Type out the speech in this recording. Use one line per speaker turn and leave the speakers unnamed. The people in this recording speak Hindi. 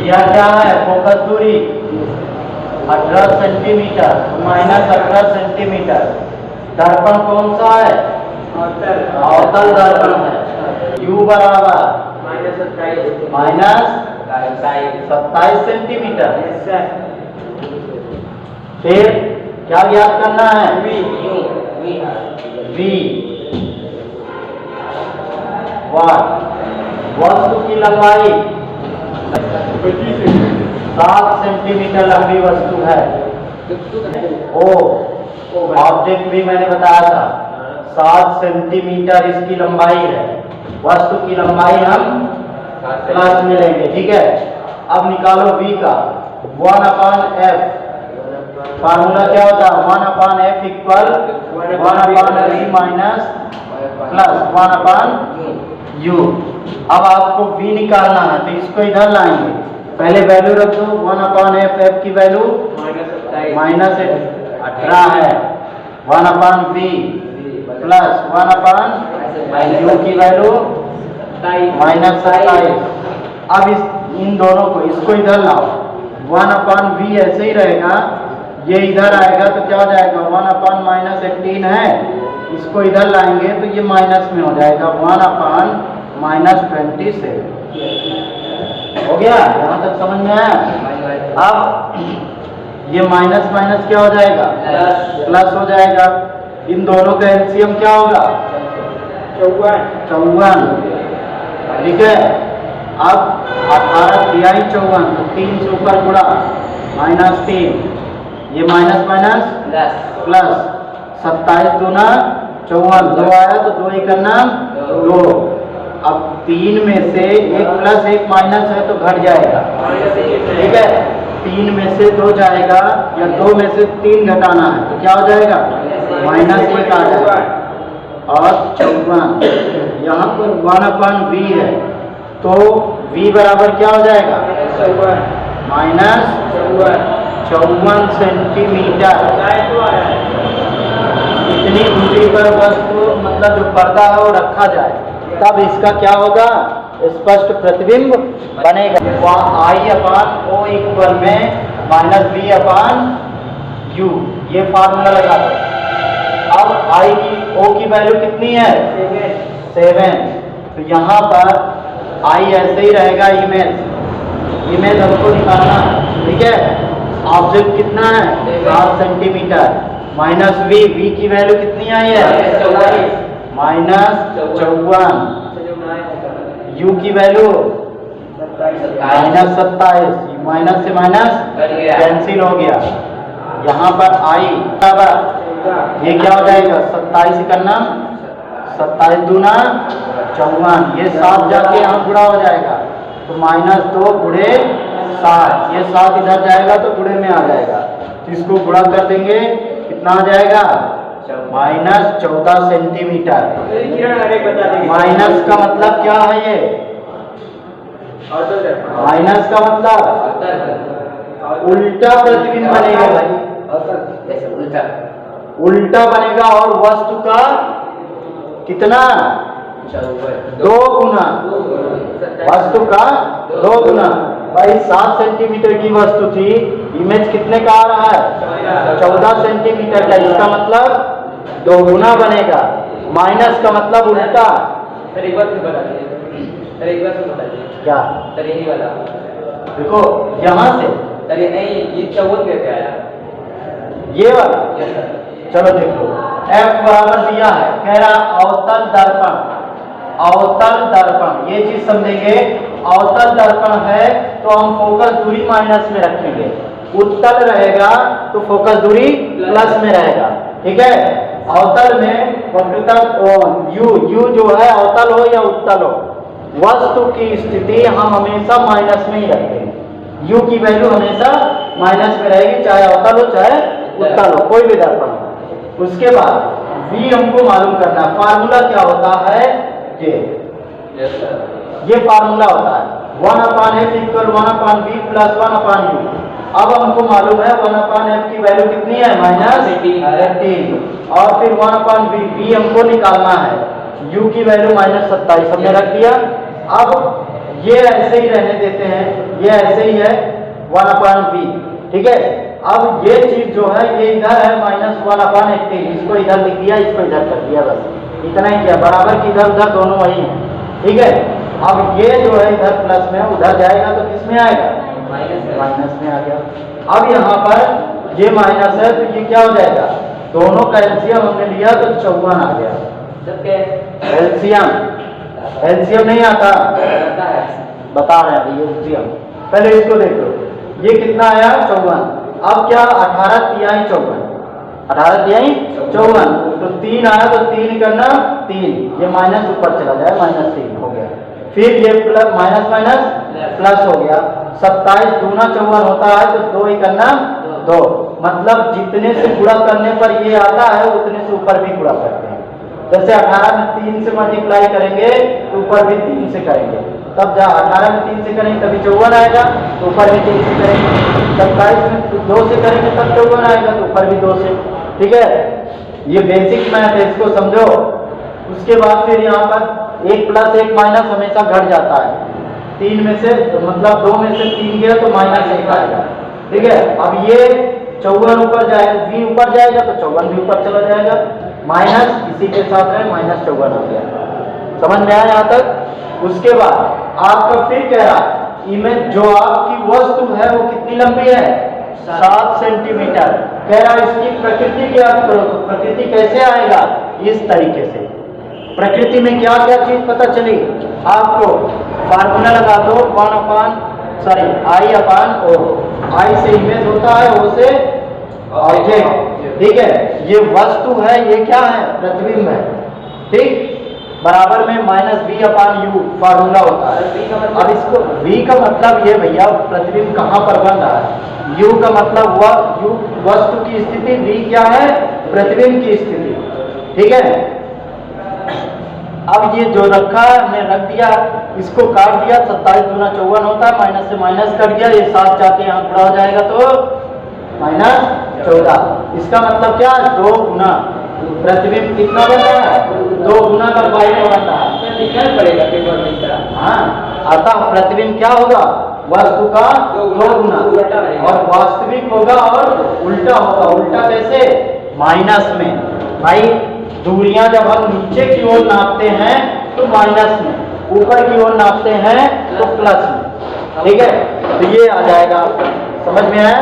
यह क्या है? फोकस दूरी 18 सेंटीमीटर माइनस 18 सेंटीमीटर। दर्पण कौन सा है? अवतल दर्पण है। U बराबर माइनस 27 सेंटीमीटर। फिर क्या ज्ञात करना है? V वस्तु की लंबाई 7 सेंटीमीटर लंबी वस्तु है। ओ ऑब्जेक्ट भी मैंने बताया था 7 सेंटीमीटर इसकी लंबाई है। वस्तु की लंबाई हम क्लास में लेंगे, ठीक है। अब निकालो V का 1/f। फार्मूला क्या होता है? 1/f equal 1/v minus plus 1/u। अब आपको V निकालना है तो इसको इधर लाएंगे। पहले वैल्यू रख दो 1/f। f की वैल्यू माइनस 18 है। 1/v प्लस 1/u की वैल्यू माइनस 27। अब इन दोनों को इसको इधर लाओ। 1/v ऐसे ही रहेगा, ये इधर आएगा तो क्या हो जाएगा? 1/-18 है। इसको इधर लाएंगे तो ये माइनस में हो जाएगा 1/-27। हो गया? यहाँ तक समझ में आया? अब ये माइनस माइनस क्या हो जाएगा? प्लस हो जाएगा। इन दोनों का एलसीएम क्या होगा? 54। ठीक है। अब 18 तिहाई 54 तो 3 से ऊपर गुणा -3। ये माइनस माइनस प्लस 27 दूना 54। 2 आया तो 2 1 नाम 2। अब 3 में से 1 प्लस 1 माइनस है तो घट जाएगा, ठीक है। 3 में से 2 जाएगा या 2 में से 3 घटाना है तो क्या हो जाएगा? -1 आ जाएगा। और 54 यहाँ पर 1/v है तो v बराबर क्या हो जाएगा? -54 सेंटीमीटर। इतनी दूरी पर वस्तु मतलब जो पर्दा है वो रखा जाए तब इसका क्या होगा? स्पष्ट प्रतिबिंब बनेगा। I/O इक्वल में -v/u ये फार्मूला लगा दो। अब I की O की वैल्यू कितनी है? 7। तो यहाँ पर I ऐसे ही रहेगा। इमेज हमको निकालना है, ठीक है। ऑब्जेक्ट कितना है? 7 सेंटीमीटर माइनस v की वैल्यू कितनी आई है? -54। u की वैल्यू -27। माइनस से माइनस कैंसिल हो गया। यहाँ पर I बराबर ये क्या हो जाएगा? 27 करना 27 दूना 54। ये 7 जाके यहाँ गुणा हो जाएगा तो -2 गुणे 7। ये 7 इधर जाएगा तो गुणे में आ जाएगा। इसको गुणा कर देंगे कितना आ जाएगा? -14 सेंटीमीटर। माइनस का मतलब क्या है? ये माइनस का मतलब उल्टा प्रतिबिंब बनेगा भाई। उल्टा बनेगा और वस्तु का कितना? 2 गुना। वस्तु का 2 गुना। भाई 7 सेंटीमीटर की वस्तु थी, इमेज कितने का आ रहा है? 14 सेंटीमीटर का। इसका मतलब 2 गुना बनेगा। माइनस का मतलब उल्टा। क्या
वाला
देखो यहाँ से ये वाला चलो देखो F बराबर दिया है, कह रहा अवतल दर्पण। अवतल दर्पण ये चीज समझेंगे। अवतल दर्पण है तो हम फोकस दूरी माइनस में रखेंगे। उत्तल रहेगा तो फोकस दूरी प्लस में रहेगा, ठीक है। अवतल में वक्रता यू जो है अवतल हो या उत्तल हो, वस्तु की स्थिति हम हमेशा माइनस में ही रखते हैं। यू की वैल्यू हमेशा माइनस में रहेगी, चाहे अवतल हो चाहे उत्तल हो, कोई भी दर्पण हो। उसके बाद V हमको मालूम करना है। फार्मूला क्या होता है? ये फार्मूला होता है 1/f equal 1/v plus 1/u। अब हमको मालूम है 1/f की वैल्यू कितनी है? -18। और फिर 1/v हमको निकालना है। u की वैल्यू -27 हमने रख दिया। अब ये ऐसे ही रहने देते हैं, ये ऐसे ही है 1/v, ठीक है। अब ये चीज जो है ये इधर है -1/18, इसको इधर लिख दिया, इसको इधर कर दिया, बस इतना ही किया। बराबर की इधर उधर दोनों वही है, ठीक है। अब ये जो है इधर प्लस में, उधर जाएगा तो किस में आएगा, माइनस में आ गया। अब यहाँ पर ये माइनस है तो ये क्या हो जाएगा, दोनों का एलसीएम हमने लिया तो 54 आ गया। एलसीएम नहीं आता, बता रहे हैं एलसीएम। पहले इसको देख लो, ये कितना आया 54। अब क्या 18 तिहाई 54, 18 तिहाई 54, तो 3 आया तो 3 करना 3, ये माइनस ऊपर चला जाए, -3 हो गया। फिर ये प्लस माइनस माइनस प्लस हो गया। 27 दूना 54 होता है तो 2 ही करना 2, मतलब जितने से गुणा करने पर ये आता है उतने से ऊपर भी गुणा करते हैं। जैसे 18 में 3 से मल्टीप्लाई करेंगे तो ऊपर भी 3 से करेंगे, तब जा 18 में 3 से करेंगे तभी 54 आएगा, तो ऊपर भी 3 से करेंगे। 27 में 2 से करेंगे तब 54 आएगा, तो ऊपर भी 2 से, ठीक है। ये बेसिक मैथ है, इसको समझो। उसके बाद फिर यहाँ पर 1 प्लस 1 माइनस हमेशा घट जाता है, 3 में से मतलब 2 में से 3 गया तो -1 आएगा, ठीक है। अब ये 54 ऊपर जाएगा, v ऊपर जाएगा तो 54 भी ऊपर चला जाएगा, माइनस इसी के साथ है -54 आ गया। समझ में आया यहाँ तक। उसके बाद आपका फिर कह रहा है इमेज जो आपकी वस्तु है वो कितनी लंबी है, 7 सेंटीमीटर। कह रहा है इसकी प्रकृति ज्ञात करो, तो प्रकृति कैसे आएगा, इस तरीके से। प्रकृति में क्या क्या चीज पता चली आपको, फार्मूला लगा दो, I/O। I से इमेज होता है, O से ऑब्जेक्ट, ठीक है। ये वस्तु है, ये क्या है, प्रतिबिंब है, ठीक। बराबर में -v/u फार्मूला होता है। अब इसको v का मतलब ये भैया प्रतिबिंब कहाँ पर बन रहा है, u का मतलब हुआ u वस्तु की स्थिति, v क्या है, प्रतिबिंब की स्थिति, ठीक है। अब ये जो रखा है हमने रख दिया, इसको काट दिया, 27 दूना 54 होता है, माइनस से माइनस कट गया, ये 7 जाके यहाँ पूरा हो जाएगा तो -14। इसका मतलब क्या, 2 गुना प्रतिबिंब कितना बनता है, 2 गुना का पाई का बनता है, लिखना पड़ेगा। हाँ, अतः प्रतिबिंब क्या होगा, वस्तु का 2 गुना, और वास्तविक होगा और उल्टा होगा। उल्टा कैसे, माइनस में। भाई दूरियां जब हम नीचे की ओर नापते हैं तो माइनस में, ऊपर की ओर नापते हैं तो प्लस में, ठीक है। तो ये आ जाएगा, समझ में आया।